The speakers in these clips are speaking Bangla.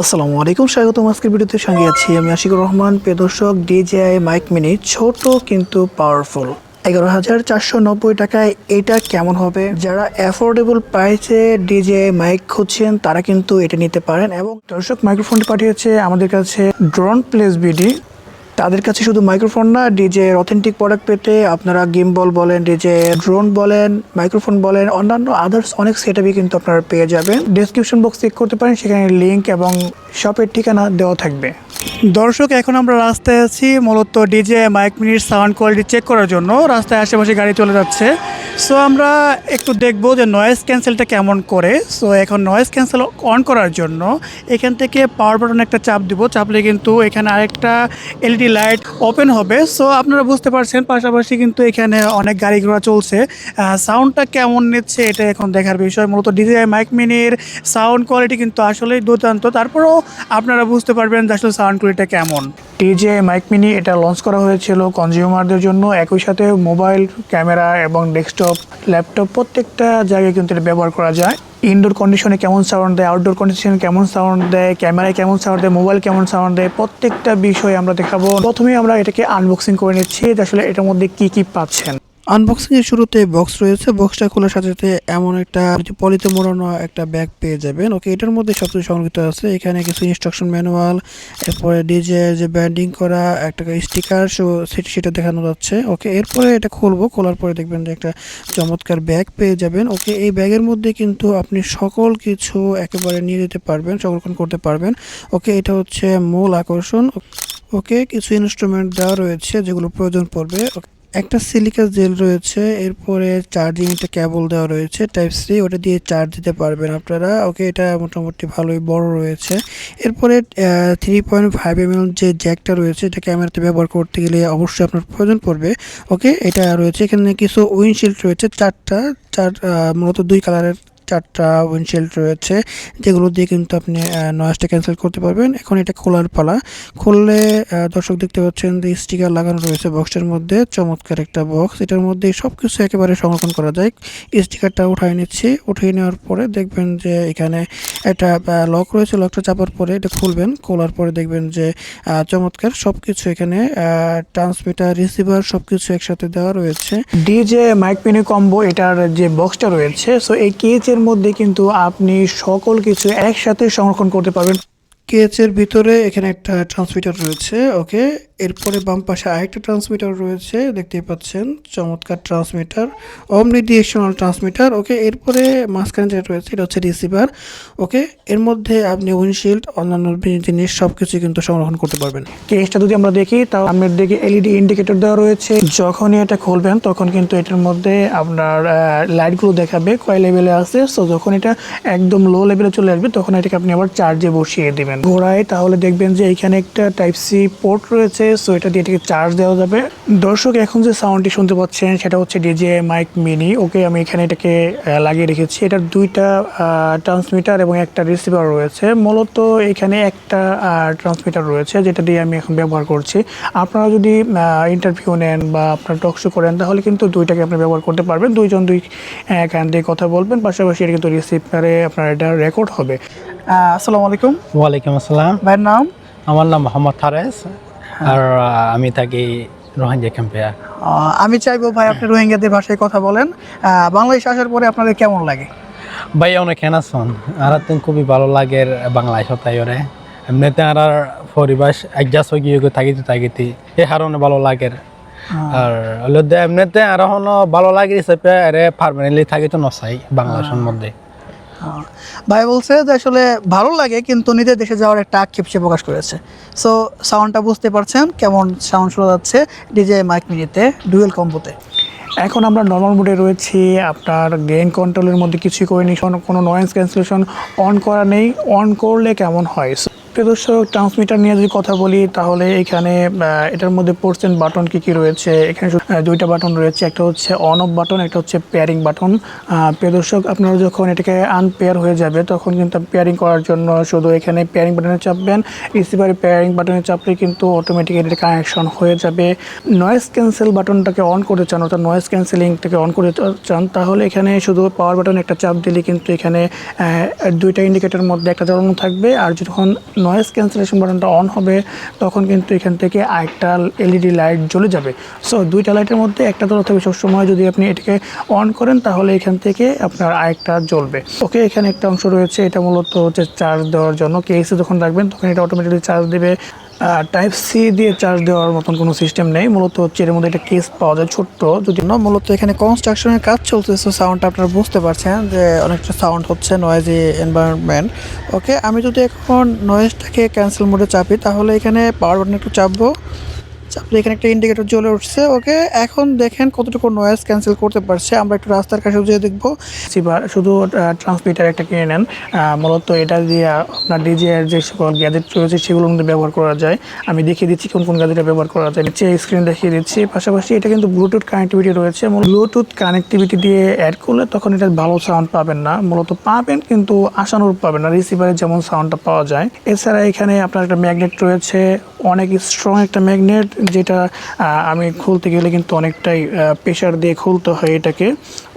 আসসালামু আলাইকুম, স্বাগতম আজকের ভিডিওতে। সঙ্গে আছি আমি আশিকুর রহমান। প্রিয় দর্শক, DJI মাইক মিনি ছোট কিন্তু পাওয়ারফুল 11,490 টাকায় এটা কেমন হবে? যারা অ্যাফোর্ডেবল প্রাইসে DJI মাইক খুঁজছেন তারা কিন্তু এটা নিতে পারেন। এবং দর্শক, মাইক্রোফোনটি পাঠিয়েছে আমাদের কাছে ড্রোন প্লেস বিডি। তাদের কাছে শুধু মাইক্রোফোন না, DJI এর অথেন্টিক প্রোডাক্ট পেতে আপনারা গিম্বল বলেন, DJI ড্রোন বলেন, মাইক্রোফোন বলেন, অন্যান্য আদার্স অনেক সেটআপই কিন্তু আপনারা পেয়ে যাবেন। ডেসক্রিপশন বক্স চেক করতে পারেন, সেখানে লিংক এবং শপের ঠিকানা দেওয়া থাকবে। দর্শক, এখন আমরা রাস্তায় আছি মূলত DJI মাইক মিনির সাউন্ড কোয়ালিটি চেক করার জন্য। রাস্তায় আশেপাশে গাড়ি চলে যাচ্ছে, সো আমরা একটু দেখবো যে নয়েজ ক্যান্সেলটা কেমন করে। সো এখন নয়েজ ক্যান্সেল অন করার জন্য এখান থেকে পাওয়ার বাটন একটা চাপ দিব। চাপলে কিন্তু এখানে আরেকটা এলইডি লাইট ওপেন হবে। সো আপনারা বুঝতে পারছেন, পাশাপাশি কিন্তু এখানে অনেক গাড়ি ঘোড়া চলছে। সাউন্ডটা কেমন নিচ্ছে এটা এখন দেখার বিষয়। মূলত DJI মাইক মিনির সাউন্ড কোয়ালিটি কিন্তু আসলেই দুর্দান্ত। তারপরেও আপনারা বুঝতে পারবেন যে আসলে সাউন্ড কোয়ালিটিটা কেমন। DJI মাইক মিনি এটা লঞ্চ করা হয়েছিল কনজিউমারদের জন্য। একই সাথে মোবাইল ক্যামেরা এবং ডেস্কটপ, ল্যাপটপ প্রত্যেকটা জায়গায় কিন্তু এটা ব্যবহার করা যায়। ইনডোর কন্ডিশনে কেমন সাউন্ড দেয়, আউটডোর কন্ডিশনে কেমন সাউন্ড দেয়, ক্যামেরায় কেমন সাউন্ড দেয়, মোবাইল কেমন সাউন্ড দেয়, প্রত্যেকটা বিষয় আমরা দেখাবো। প্রথমেই আমরা এটাকে আনবক্সিং করে নিচ্ছি যে আসলে এটার মধ্যে কি কি পাচ্ছেন। আনবক্সিং এর শুরুতে বক্স রয়েছে। বক্সটা খোলার সাথে সাথে এমন একটা পলিতে মোড়ানো একটা ব্যাগ পেয়ে যাবেন। ওকে, এটার মধ্যে সবকিছু সংযুক্ত আছে। এখানে কিছু ইনস্ট্রাকশন ম্যানুয়াল, এরপরে DJI যে ব্যান্ডিং করা একটা স্টিকার সেটা দেখানো যাচ্ছে। ওকে, এরপরে এটা খুলবো। খোলার পরে দেখবেন যে একটা চমৎকার ব্যাগ পেয়ে যাবেন। ওকে, এই ব্যাগের মধ্যে কিন্তু আপনি সকল কিছু একেবারে নিয়ে যেতে পারবেন, সংরক্ষণ করতে পারবেন। ওকে, এটা হচ্ছে মূল আকর্ষণ। ওকে, কিছু ইনস্ট্রুমেন্ট দেওয়া রয়েছে যেগুলো প্রয়োজন পড়বে। একটা সিলিকা জেল রয়েছে, এরপরে চার্জিং একটা কেবল দেওয়া রয়েছে টাইপ সি, ওটা দিয়ে চার্জ দিতে পারবেন আপনারা। ওকে, এটা মোটামুটি ভালোই বড় রয়েছে। এরপরে 3.5 mm যে জ্যাকটা রয়েছে, এটা ক্যামেরাতে ব্যবহার করতে গেলে অবশ্যই আপনার প্রয়োজন পড়বে। ওকে, এটা রয়েছে। এখানে কিছু উইন্ডশিল্ড রয়েছে, মূলত 2 কালারের 4টা উইন্ডশিল্ড রয়েছে, যেগুলো দিয়ে কিন্তু আপনি নয়েজটা ক্যান্সেল করতে পারবেন। এখন এটা খোলার পালা। খুললে দর্শক দেখতে পাচ্ছেন যে স্টিকার লাগানো রয়েছে বক্সের মধ্যে। চমৎকার একটা বক্স, এটার মধ্যে সব কিছু একেবারে সংরক্ষণ করা যায়। স্টিকারটা উঠাই নিচ্ছি। উঠিয়ে নেওয়ার পরে দেখবেন যে এখানে একটা লক রয়েছে। লকটা চাপার পরে এটা খুলবেন। খোলার পরে দেখবেন যে চমৎকার সব কিছু এখানে ট্রান্সমিটার, রিসিভার সব কিছু একসাথে দেওয়া রয়েছে। DJI মাইক মিনি কম্বো এটার যে বক্সটা রয়েছে, সো এই কেজের মধ্যে কিন্তু আপনি সকল কিছু একসাথে সংরক্ষণ করতে পারবেন। কেচের ভিতরে এখানে একটা ট্রান্সমিটার রয়েছে। ওকে, এরপরে বাম পাশে আরেকটা ট্রান্সমিটার রয়েছে, দেখতেই পাচ্ছেন। চমৎকার ট্রান্সমিটার, অমনি ডিরেকশনাল ট্রান্সমিটার। ওকে, এরপরে মাঝখানে যেটা রয়েছে এটা হচ্ছে রিসিভার। ওকে, এর মধ্যে আপনি উইন্ডশিল্ড, অন্যান্য জিনিস সবকিছু কিন্তু সংরক্ষণ করতে পারবেন। কেসটা যদি আমরা দেখি, তাও সামনের দিকে LED ইন্ডিকেটর দেওয়া রয়েছে। যখনই এটা খুলবেন তখন কিন্তু এটার মধ্যে আপনার লাইটগুলো দেখাবে কয় লেভেলে আছে। সো যখন এটা একদম লো লেভেলে চলে আসবে তখন এটাকে আপনি আবার চার্জে বসিয়ে দেবেন ঘোড়ায়, তাহলে দেখবেন যে এখানে একটা টাইপ সি পোর্ট রয়েছে। সো এটা দিয়ে এটাকে চার্জ দেওয়া যাবে। দর্শক, এখন যে সাউন্ডটি শুনতে পাচ্ছেন সেটা হচ্ছে DJI মাইক মিনি। ওকে, আমি এখানে এটাকে লাগিয়ে রেখেছি। এটার 2টা ট্রান্সমিটার এবং একটা রিসিভার রয়েছে। মূলত এখানে একটা ট্রান্সমিটার রয়েছে যেটা দিয়ে আমি এখন ব্যবহার করছি। আপনারা যদি ইন্টারভিউ নেন বা আপনার টকশো করেন তাহলে কিন্তু 2টাকে আপনি ব্যবহার করতে পারবেন। 2 জন 2 কান দিয়ে কথা বলবেন, পাশাপাশি এটা কিন্তু রিসিভারে আপনার এটা রেকর্ড হবে। আসসালামু আলাইকুম। ওয়ালাইকুম আসসালাম। ভাইয়ের নাম? আমার নাম মোহাম্মদ ফারেস, আর আমি থাকি রোহিঙ্গা ক্যাম্পে। আমি চাইবো ভাই আপনি রোহিঙ্গাদের ভাষায় কথা বলেন। বাংলাদেশে আসার পরে আপনাদের কেমন লাগে? ভাই অনেক হেনাসন আর খুবই ভালো লাগে বাংলাদেশ তাই ওরে এমনিতে আর পরিবেশ অ্যাডজাস্ট হয়ে গিয়ে থাকিতে এই কারণে ভালো লাগে। আর এমনিতে আর ভালো লাগে হিসেবে আরে পারমানেন্টলি থাকি তো নসাই বাংলাদেশের মধ্যে। ভাই বলছে যে আসলে ভালো লাগে কিন্তু নিজের দেশে যাওয়ার একটা আক্ষেপ সে প্রকাশ করেছে। সো সাউন্ডটা বুঝতে পারছেন কেমন সাউন্ড শোনা যাচ্ছে DJI মাইক মিনিতে ডুয়েল কম্বোতে। এখন আমরা নর্মাল মোডে রয়েছি। আপনার গেইন কন্ট্রোলের মধ্যে কিছুই করিনি, কোনো নয়েজ ক্যান্সেলেশন অন করা নেই। অন করলে কেমন হয়? প্রিয় দর্শক, ট্রান্সমিটার নিয়ে যদি কথা বলি তাহলে এখানে এটার মধ্যে পোর্টস বাটন কি রয়েছে। এখানে দুইটা বাটন রয়েছে, একটা হচ্ছে অন অফ বাটন, একটা হচ্ছে পেয়ারিং বাটন। প্রিয় দর্শক, আপনারা যখন এটাকে আনপেয়ার হয়ে যাবে তখন কিন্তু পেয়ারিং করার জন্য শুধু এখানে পেয়ারিং বাটনে চাপবেন। রিসিভারে পেয়ারিং বাটনে চাপলে কিন্তু অটোমেটিক্যালি এটা কানেকশন হয়ে যাবে। নয়েজ ক্যান্সেল বাটনটাকে অন করতে চান, অর্থাৎ নয়েজ ক্যান্সেলিংটাকে অন করতে চান, তাহলে এখানে শুধু পাওয়ার বাটনে একটা চাপ দিলে কিন্তু এখানে দুইটা ইন্ডিকেটরের মধ্যে একটা জ্বালানো থাকবে। আর যখন নয়েজ ক্যান্সেলেশন বাটনটা অন হবে তখন কিন্তু এখান থেকে আরেকটা এলইডি লাইট জ্বলে যাবে। সো দুইটা লাইটের মধ্যে একটা জ্বলা থাকবে সবসময়। যদি আপনি এটাকে অন করেন তাহলে এখান থেকে আপনার আরেকটা জ্বলবে। ওকে, এখানে একটা অংশ রয়েছে, এটা মূলত হচ্ছে চার্জ দেওয়ার জন্য। কেসে যখন রাখবেন তখন এটা অটোমেটিকলি চার্জ দেবে। টাইপ সি দিয়ে চার্জ দেওয়ার মতন কোনো সিস্টেম নেই। মূলত হচ্ছে এর মধ্যে একটা কেস পাওয়া যায় ছোট্ট, যদি না মূলত এখানে কনস্ট্রাকশনের কাজ চলতেছে। সাউন্ডটা আপনারা বুঝতে পারছেন যে অনেকটা সাউন্ড হচ্ছে, নয়েজি এনভায়রনমেন্ট। ওকে, আমি যদি এখন নয়েজটাকে ক্যান্সেল মোডে চাপি তাহলে এখানে পাওয়ার বাটনে একটু চাপবো, চাপলে এখানে একটা ইন্ডিকেটর জ্বলে উঠছে। ওকে, এখন দেখেন কতটুকু নয়েজ ক্যান্সেল করতে পারছে। আমরা একটু রাস্তার কাছে যেয়ে দেখবো। শুধু ট্রান্সমিটার একটা কিনে নেন, মূলত এটা দিয়ে আপনার ডিজে এর যে সকল গ্যাজেট রয়েছে সেগুলোর মধ্যে ব্যবহার করা যায়। আমি দেখিয়ে দিচ্ছি কোন কোন গ্যাজেটে ব্যবহার করা যায়, নিচে স্ক্রিন দেখিয়ে দিচ্ছি। পাশাপাশি এটা কিন্তু ব্লুটুথ কানেক্টিভিটি রয়েছে। ব্লুটুথ কানেক্টিভিটি দিয়ে অ্যাড করলে তখন এটা ভালো সাউন্ড পাবেন না, মূলত পাবেন কিন্তু আশানুরূপ পাবেন না, রিসিভারে যেমন সাউন্ডটা পাওয়া যায়। এছাড়া এখানে আপনার একটা ম্যাগনেট রয়েছে, অনেক স্ট্রং একটা ম্যাগনেট, যেটা আমি খুলতে গেলে কিন্তু অনেকটাই প্রেশার দিয়ে খুলতে হয় এটাকে।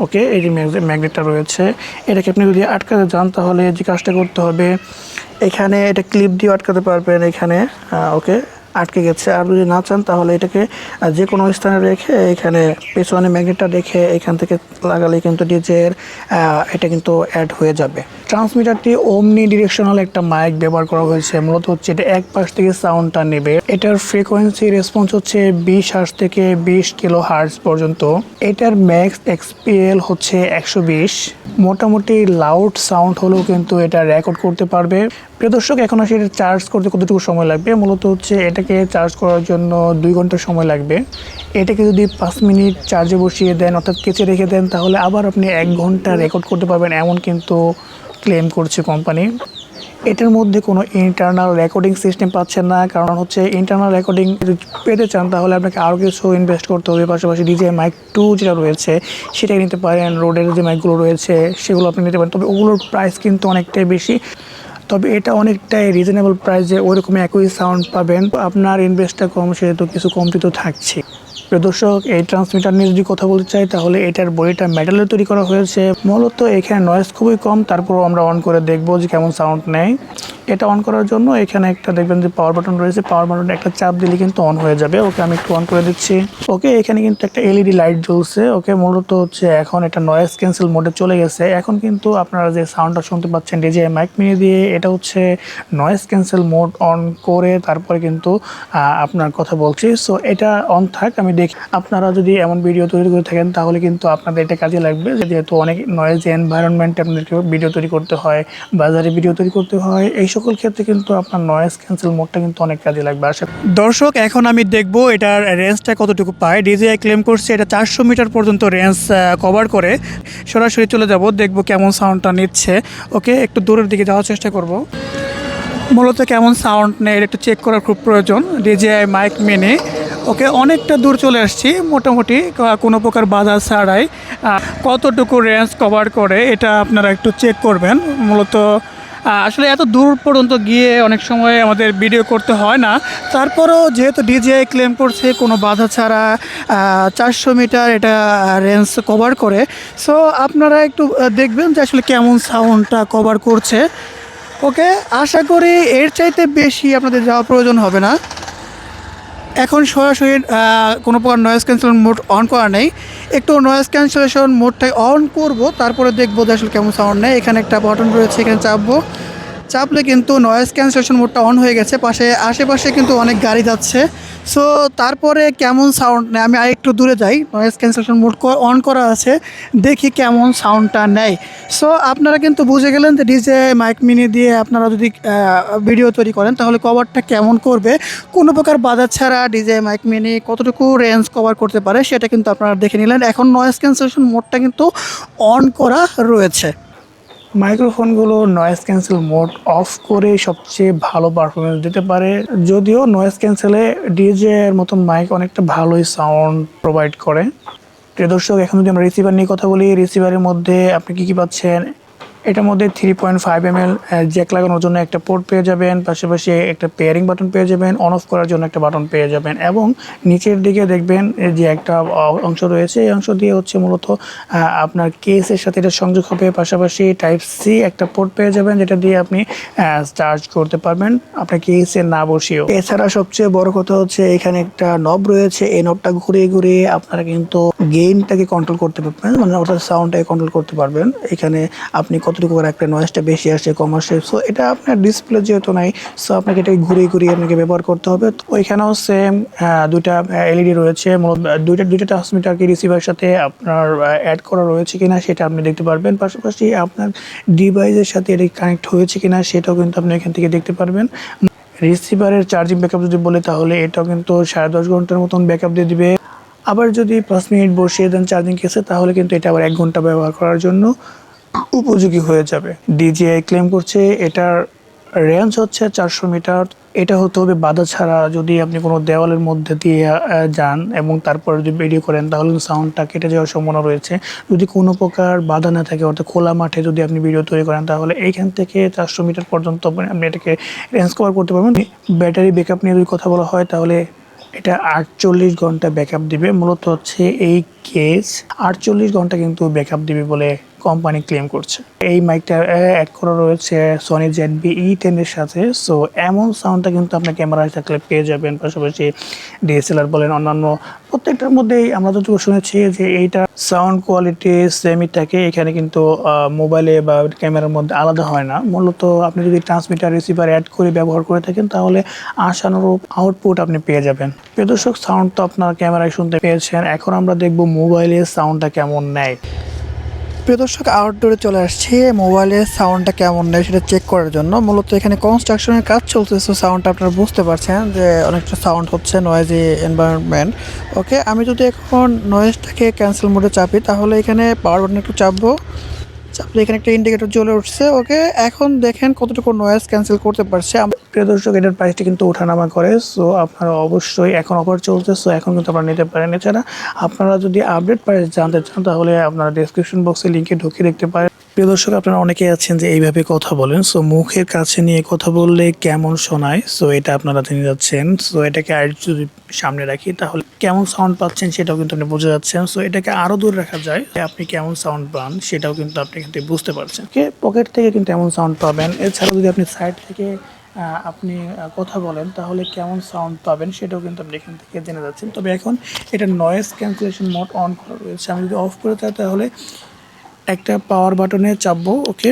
ওকে, এই যে ম্যাগনেটটা রয়েছে, এটাকে আপনি যদি আটকাতে যান তাহলে যে কাজটা করতে হবে, এখানে এটা ক্লিপ দিয়ে আটকাতে পারবেন এখানে। ওকে, আটকে গেছে। আর যদি না চান তাহলে এটাকে যে কোনো স্থানে রেখে এখানে পেছনে ম্যাগনেটটা রেখে এখান থেকে লাগালে কিন্তু ডিজের এটা কিন্তু অ্যাড হয়ে যাবে। ট্রান্সমিটারটি ওমনি ডিরেকশনাল একটা মাইক ব্যবহার করা হয়েছে। মূলত হচ্ছে এটা এক পাশ থেকে সাউন্ডটা নেবে। এটার ফ্রিকোয়েন্সি রেসপন্স হচ্ছে 20 হার্জ থেকে 20 কিলো হার্জ পর্যন্ত। এটার ম্যাক্স এক্সপিএল হচ্ছে 120। মোটামুটি লাউড সাউন্ড হলেও কিন্তু এটা রেকর্ড করতে পারবে। প্রিয় দর্শক, এখন আসলে এটা চার্জ করতে কতটুকু সময় লাগবে। মূলত হচ্ছে এটাকে চার্জ করার জন্য 2 ঘন্টা সময় লাগবে। এটাকে যদি 5 মিনিট চার্জে বসিয়ে দেন, অর্থাৎ কেচে রেখে দেন, তাহলে আবার আপনি 1 ঘন্টা রেকর্ড করতে পারবেন, এমন কিন্তু ক্লেম করছে কোম্পানি। এটার মধ্যে কোনো ইন্টারনাল রেকর্ডিং সিস্টেম পাচ্ছেন না, কারণ হচ্ছে ইন্টারনাল রেকর্ডিং পেতে চান তাহলে আপনাকে আরও কিছু ইনভেস্ট করতে হবে। পাশাপাশি ডিজে মাইক 2 যেটা রয়েছে সেটাই নিতে পারেন। রোডের যে মাইকগুলো রয়েছে সেগুলো আপনি নিতে পারেন, তবে ওগুলোর প্রাইস কিন্তু অনেকটাই বেশি। তবে এটা অনেকটাই রিজনেবল প্রাইসে ওইরকম একই সাউন্ড পাবেন। আপনার ইনভেস্টটা কম, সেহেতু কিছু কমতি তো থাকছে। প্রিয় দর্শক, এই ট্রান্সমিটার নিয়ে যদি কথা বলতে চাই তাহলে এটার বডিটা মেটালের তৈরি করা হয়েছে। মূলত এখানে নয়েজ খুবই কম, তারপরও আমরা অন করে দেখবো যে কেমন সাউন্ড নেয়। এটা অন করার জন্য এখানে একটা দেখবেন যে পাওয়ার বাটন রয়েছে, পাওয়ার বাটনে একটা চাপ দিলে কিন্তু অন হয়ে যাবে। ওকে, আমি একটু অন করে দিচ্ছি। ওকে, এখানে কিন্তু একটা এলইডি লাইট জ্বলছে। ওকে, মূলত হচ্ছে এখন এটা নয়েজ ক্যান্সেল মোডে চলে গেছে। এখন কিন্তু আপনারা যে সাউন্ডটা শুনতে পাচ্ছেন ডিজে মাইক মিনি দিয়ে, এটা হচ্ছে নয়েজ ক্যান্সেল মোড অন করে তারপরে কিন্তু আপনার কথা বলছি। সো এটা অন থাক, আমি দেখি। আপনারা যদি এমন ভিডিও তৈরি করে থাকেন তাহলে কিন্তু আপনাদের এটা কাজে লাগবে, যেহেতু অনেক নয়েজ এনভায়রনমেন্টে আপনাদেরকে ভিডিও তৈরি করতে হয়, বাজারে ভিডিও তৈরি করতে হয়, এই সকল ক্ষেত্রে কিন্তু আপনার নয়েজ ক্যান্সেল মোডটা কিন্তু অনেক কাজে লাগবে। দর্শক, এখন আমি দেখব এটার রেঞ্জটা কতটুকু পায়। ডিজিআই ক্লেম করছে এটা 400 মিটার পর্যন্ত রেঞ্জ কভার করে। সরাসরি চলে যাব, দেখব কেমন সাউন্ডটা নিচ্ছে। ওকে, একটু দূরের দিকে যাওয়ার চেষ্টা করব। মূলত কেমন সাউন্ড নেই এটা একটু চেক করার খুব প্রয়োজন। DJI mic mini. ওকে, অনেকটা দূর চলে আসছি, মোটামুটি কোনো প্রকার বাধা ছাড়াই। কতটুকু রেঞ্জ কভার করে এটা আপনারা একটু চেক করবেন। মূলত আসলে এত দূর পর্যন্ত গিয়ে অনেক সময় আমাদের ভিডিও করতে হয় না, তারপরও যেহেতু ডিজিআই ক্লেম করছে কোনো বাধা ছাড়া 400 মিটার এটা রেঞ্জ কভার করে। সো আপনারা একটু দেখবেন যে আসলে কেমন সাউন্ডটা কভার করছে। ওকে, আশা করি এর চাইতে বেশি আপনাদের যাওয়ার প্রয়োজন হবে না। এখন সরাসরি কোনো প্রকার নয়েজ ক্যান্সেলেশন মোড অন করা নেই, একটু নয়েজ ক্যান্সেলেশন মোডটাই অন করব, তারপরে দেখবো যে আসলে কেমন সাউন্ড নেই। এখানে একটা বাটন রয়েছে, এখানে চাপবো, চাপলে কিন্তু নয়েজ ক্যান্সেলেশন মোডটা অন হয়ে গেছে। আশেপাশে কিন্তু অনেক গাড়ি যাচ্ছে। সো তারপরে কেমন সাউন্ড নেয়, আমি আরেকটু দূরে যাই, নয়েজ ক্যান্সেলেশন মোড অন করা আছে, দেখি কেমন সাউন্ডটা নেয়। সো আপনারা কিন্তু বুঝে গেলেন যে ডিজে মাইক মিনি দিয়ে আপনারা যদি ভিডিও তৈরি করেন তাহলে কভারটা কেমন করবে। কোনো প্রকার বাধা ছাড়া ডিজে মাইক মিনি কতটুকু রেঞ্জ কভার করতে পারে সেটা কিন্তু আপনারা দেখে নিলেন। এখন নয়েজ ক্যান্সেলেশন মোডটা কিন্তু অন করা রয়েছে। মাইক্রোফোনগুলো নয়েজ ক্যান্সেল মোড অফ করে সবচেয়ে ভালো পারফরমেন্স দিতে পারে, যদিও নয়েজ ক্যান্সেলে ডিজে এর মতো মাইক অনেকটা ভালোই সাউন্ড প্রোভাইড করে। প্রিয় দর্শক, এখন যদি আমরা রিসিভার নিয়ে কথা বলি, রিসিভারের মধ্যে আপনি কী কী পাচ্ছেন? এটার মধ্যে 3.5 mm জ্যাক লাগানোর জন্য একটা পোর্ট পেয়ে যাবেন, পাশাপাশি একটা পেয়ারিং বাটন পেয়ে যাবেন, অন অফ করার জন্য একটা বাটন পেয়ে যাবেন, এবং নিচের দিকে দেখবেন যে একটা অংশ রয়েছে, এই অংশ দিয়ে হচ্ছে মূলত আপনার কেসের সাথে এটা সংযোগ হবে। পাশাপাশি টাইপ সি একটা পোর্ট পেয়ে যাবেন, যেটা দিয়ে আপনি চার্জ করতে পারবেন আপনার কেসে না বসিয়েও। এছাড়া সবচেয়ে বড় কথা হচ্ছে এখানে একটা নব রয়েছে, এই নবটা ঘুরিয়ে ঘুরিয়ে আপনারা কিন্তু গেইনটাকে কন্ট্রোল করতে পারবেন, মানে অর্থাৎ সাউন্ডটাকে কন্ট্রোল করতে পারবেন। এখানে আপনি কতটুকু করে একটা নয়েজটা বেশি আসে কম আসে, সো এটা আপনার ডিসপ্লে যেহেতু নাই, সো আপনাকে এটাকে ঘুরিয়ে ঘুরিয়ে আপনাকে ব্যবহার করতে হবে। তো ওইখানেও সেম দুইটা এলইডি রয়েছে, দুইটা ট্রান্সমিটার কি রিসিভারের সাথে আপনার অ্যাড করা রয়েছে কিনা সেটা আপনি দেখতে পারবেন। পাশাপাশি আপনার ডিভাইসের সাথে এটা কানেক্ট হয়েছে কিনা সেটাও কিন্তু আপনি এখান থেকে দেখতে পারবেন। রিসিভারের চার্জিং ব্যাকআপ যদি বলে, তাহলে এটাও কিন্তু 10.5 ঘন্টার মতন ব্যাকআপ দিয়ে দিবে। আবার যদি 5 মিনিট বসিয়ে দেন চার্জিং কেসে, তাহলে কিন্তু এটা আবার 1 ঘন্টা ব্যবহার করার জন্য উপযোগী হয়ে যাবে। ডিজিআই ক্লেম করছে এটার রেঞ্জ হচ্ছে 400 মিটার। এটা হতে হবে বাধা ছাড়া। যদি আপনি কোনো দেওয়ালের মধ্যে দিয়ে যান এবং তারপর যদি ভিডিও করেন, তাহলে সাউন্ডটা কেটে যাওয়ার সম্ভাবনা রয়েছে। যদি কোনো প্রকার বাধা না থাকে, অর্থাৎ খোলা মাঠে যদি আপনি ভিডিও তৈরি করেন, তাহলে এইখান থেকে 400 মিটার পর্যন্ত আপনি এটাকে রেঞ্জ কভার করতে পারবেন। ব্যাটারি ব্যাকআপ নিয়ে যদি কথা বলা হয়, তাহলে এটা 48 ঘন্টা ব্যাকআপ দিবে। মূলত হচ্ছে এই কেস 48 ঘন্টা কিন্তু ব্যাকআপ দিবে বলে কোম্পানি ক্লেম করছে। এই মাইকটা অ্যাড করা রয়েছে সনি ZB-E10 এর সাথে, সো এমন সাউন্ডটা কিন্তু আপনার ক্যামেরায় থাকলে পেয়ে যাবেন। পাশাপাশি ডিএসএলআর বলেন, অন্যান্য প্রত্যেকটার মধ্যেই আমরা যতটুকু শুনেছি যে এইটা সাউন্ড কোয়ালিটি সেমই থাকে। এখানে কিন্তু মোবাইলে বা ক্যামেরার মধ্যে আলাদা হয় না। মূলত আপনি যদি ট্রান্সমিটার রিসিভার অ্যাড করে ব্যবহার করে থাকেন, তাহলে আশানুরূপ আউটপুট আপনি পেয়ে যাবেন। প্রিয় দর্শক, সাউন্ড তো আপনার ক্যামেরায় শুনতে পেয়েছেন, এখন আমরা দেখব মোবাইলের সাউন্ডটা কেমন নেয়। প্রিয় দর্শক, আউটডোরে চলে আসছে মোবাইলের সাউন্ডটা কেমন নেয় সেটা চেক করার জন্য। মূলত এখানে কনস্ট্রাকশনের কাজ চলছে, সো সাউন্ডটা আপনারা বুঝতে পারছেন যে অনেকটা সাউন্ড হচ্ছে, নয়েজি এনভায়রনমেন্ট। ওকে, আমি যদি এখন নয়েজটাকে ক্যান্সেল মোডে চাপি, তাহলে এখানে পাওয়ার বাটন একটু চাপবো, চাপলে এখানে একটা ইন্ডিকেটর জ্বলে উঠছে। ওকে, এখন দেখেন কতটুকু নয়েজ ক্যান্সেল করতে পারছে। প্রিয় দর্শক, এটার প্রাইসটি কিন্তু ওঠানামা করে, সো আপনারা অবশ্যই, এখন অফার চলছে, সো এখন কিন্তু আপনারা নিতে পারেন। এছাড়া আপনারা যদি আপডেট প্রাইস জানতে চান, তাহলে আপনারা ডেসক্রিপশন বক্সে লিঙ্কে ঢুকে দেখতে পারেন। প্রিয় দর্শক, আপনারা অনেকেই আছেন যে এইভাবে কথা বলেন, সো মুখের কাছে নিয়ে কথা বললে কেমন শোনায়, সো এটা আপনারা জেনে যাচ্ছেন। সো এটাকে আর যদি সামনে রাখি, তাহলে কেমন সাউন্ড পাচ্ছেন সেটাও কিন্তু আপনি বুঝে যাচ্ছেন। সো এটাকে আরও দূর রাখা যায়, আপনি কেমন সাউন্ড পান সেটাও কিন্তু আপনি কিন্তু বুঝতে পারছেন। পকেট থেকে কিন্তু এমন সাউন্ড পাবেন। এছাড়াও যদি আপনি সাইড থেকে আপনি কথা বলেন, তাহলে কেমন সাউন্ড পাবেন সেটাও কিন্তু আপনি এখান থেকে জেনে যাচ্ছেন। তবে এখন এটা নয়েজ ক্যান্সেলেশন মোড অন করা রয়েছে। আমি যদি অফ করে থাকি, তাহলে একটা পাওয়ার বাটনে চাপবো। ওকে,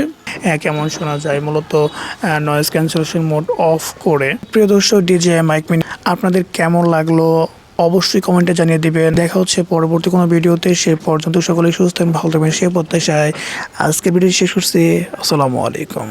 কেমন শোনা যায় মূলত নয়েজ ক্যান্সেলেশন মোড অফ করে। প্রিয় দর্শক, ডিজিআই মাইক মিনি আপনাদের কেমন লাগলো অবশ্যই কমেন্টে জানিয়ে দিবেন। দেখা হচ্ছে পরবর্তী কোনো ভিডিওতে। সে পর্যন্ত সকলেই সুস্থ এবং ভালো থাকবেন সে প্রত্যাশায় আজকের ভিডিও শেষ করছি। আসসালামু আলাইকুম।